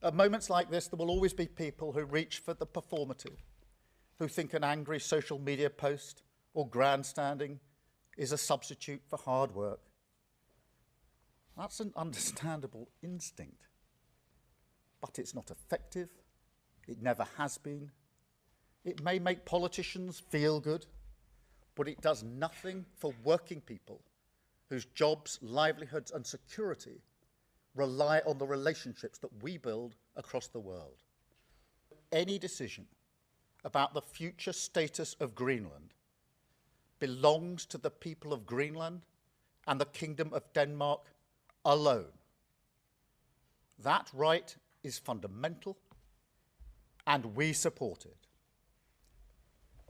At moments like this, there will always be people who reach for the performative, who think an angry social media post or grandstanding is a substitute for hard work. That's an understandable instinct, but it's not effective. It never has been. It may make politicians feel good, but it does nothing for working people whose jobs, livelihoods and security rely on the relationships that we build across the world. Any decision about the future status of Greenland belongs to the people of Greenland and the Kingdom of Denmark alone. That right is fundamental, and we support it.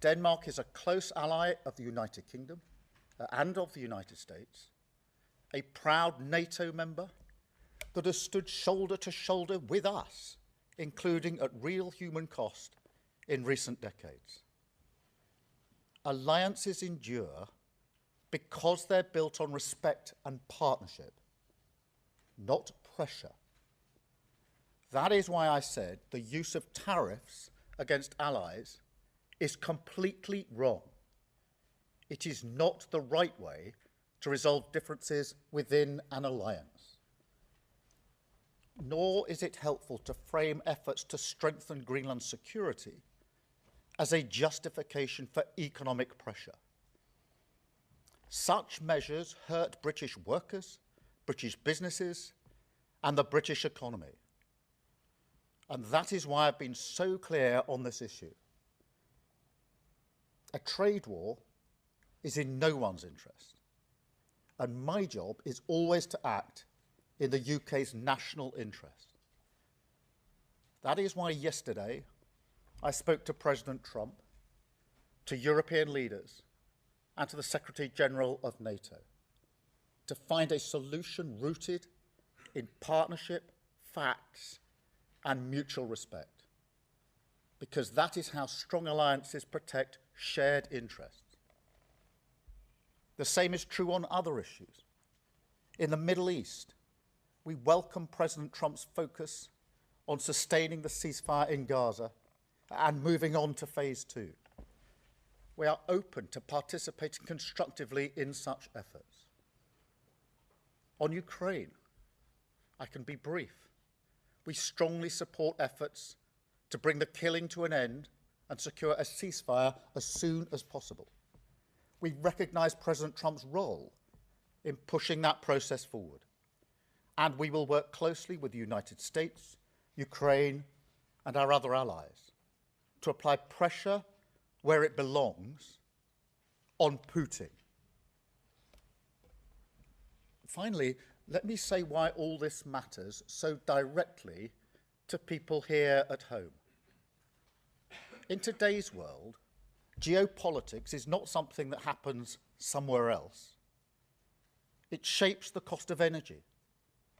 Denmark is a close ally of the United Kingdom and of the United States, a proud NATO member that has stood shoulder to shoulder with us, including at real human cost in recent decades. Alliances endure because they're built on respect and partnership, not pressure. That is why I said the use of tariffs against allies is completely wrong. It is not the right way to resolve differences within an alliance. Nor is it helpful to frame efforts to strengthen Greenland's security as a justification for economic pressure. Such measures hurt British workers, British businesses, and the British economy. And that is why I've been so clear on this issue. A trade war is in no one's interest, and my job is always to act in the UK's national interest. That is why yesterday I spoke to President Trump, to European leaders, and to the Secretary General of NATO to find a solution rooted in partnership, facts, and mutual respect, because that is how strong alliances protect shared interests. The same is true on other issues. In the Middle East, we welcome President Trump's focus on sustaining the ceasefire in Gaza and moving on to phase 2. We are open to participating constructively in such efforts. On Ukraine, I can be brief. We strongly support efforts to bring the killing to an end and secure a ceasefire as soon as possible. We recognise President Trump's role in pushing that process forward, and we will work closely with the United States, Ukraine, and our other allies to apply pressure where it belongs on Putin. Finally, let me say why all this matters so directly to people here at home. In today's world, geopolitics is not something that happens somewhere else. It shapes the cost of energy,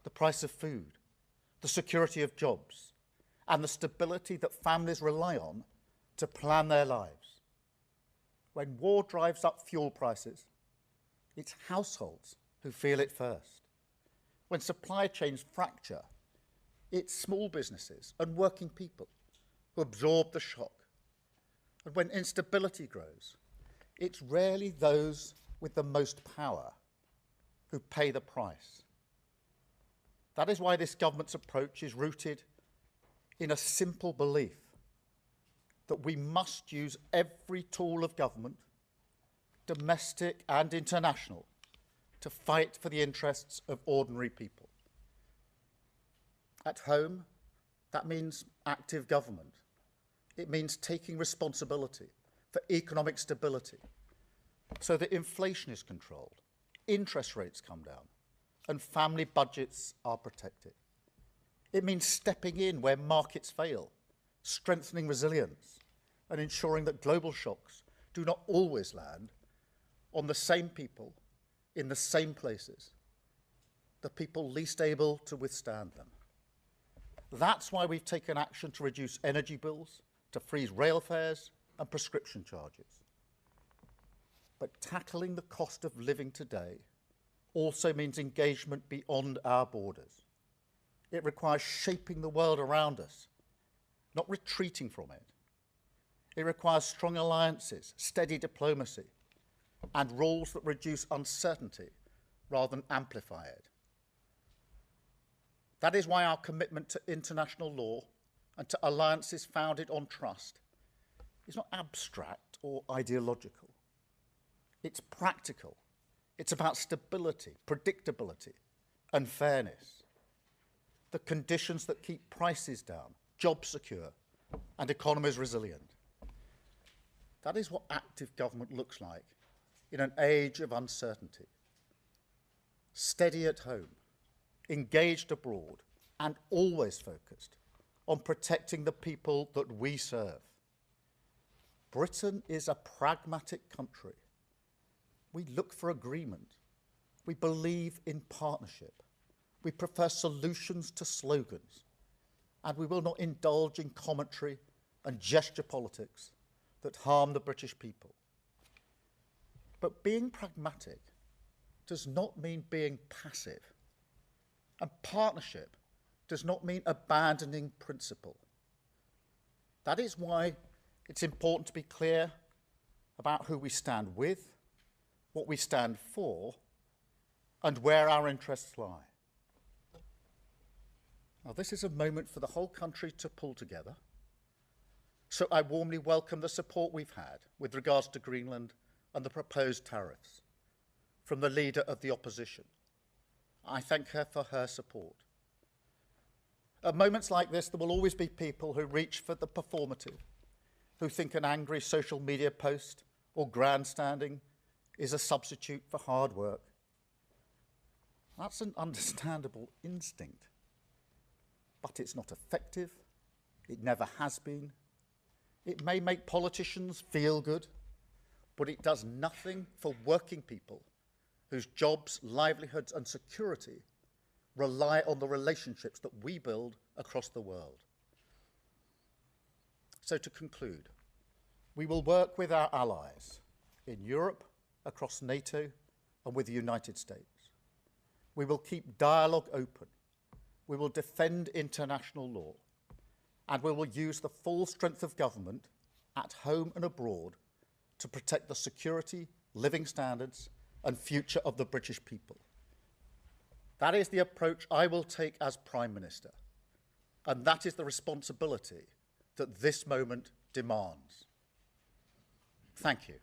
the price of food, the security of jobs, and the stability that families rely on to plan their lives. When war drives up fuel prices, it's households who feel it first. When supply chains fracture, it's small businesses and working people who absorb the shock. And when instability grows, it's rarely those with the most power who pay the price. That is why this government's approach is rooted in a simple belief that we must use every tool of government, domestic and international, to fight for the interests of ordinary people. At home, that means active government. It means taking responsibility for economic stability so that inflation is controlled, interest rates come down, and family budgets are protected. It means stepping in where markets fail, strengthening resilience, and ensuring that global shocks do not always land on the same people in the same places, the people least able to withstand them. That's why we've taken action to reduce energy bills, to freeze rail fares and prescription charges. But tackling the cost of living today also means engagement beyond our borders. It requires shaping the world around us, not retreating from it. It requires strong alliances, steady diplomacy, and rules that reduce uncertainty rather than amplify it. That is why our commitment to international law and to alliances founded on trust is not abstract or ideological. It's practical. It's about stability, predictability, and fairness. The conditions that keep prices down, jobs secure, and economies resilient. That is what active government looks like in an age of uncertainty. Steady at home, engaged abroad, and always focused on protecting the people that we serve. Britain is a pragmatic country. We look for agreement. We believe in partnership. We prefer solutions to slogans. And we will not indulge in commentary and gesture politics that harm the British people. But being pragmatic does not mean being passive. And partnership does not mean abandoning principle. That is why it's important to be clear about who we stand with, what we stand for, and where our interests lie. Now, this is a moment for the whole country to pull together. So I warmly welcome the support we've had with regards to Greenland and the proposed tariffs from the leader of the opposition. I thank her for her support. At moments like this, there will always be people who reach for the performative, who think an angry social media post or grandstanding is a substitute for hard work. That's an understandable instinct, but it's not effective. It never has been. It may make politicians feel good, but it does nothing for working people whose jobs, livelihoods, and security rely on the relationships that we build across the world. So to conclude, we will work with our allies in Europe, across NATO, and with the United States. We will keep dialogue open. We will defend international law, and we will use the full strength of government at home and abroad to protect the security, living standards, and future of the British people. That is the approach I will take as Prime Minister, and that is the responsibility that this moment demands. Thank you.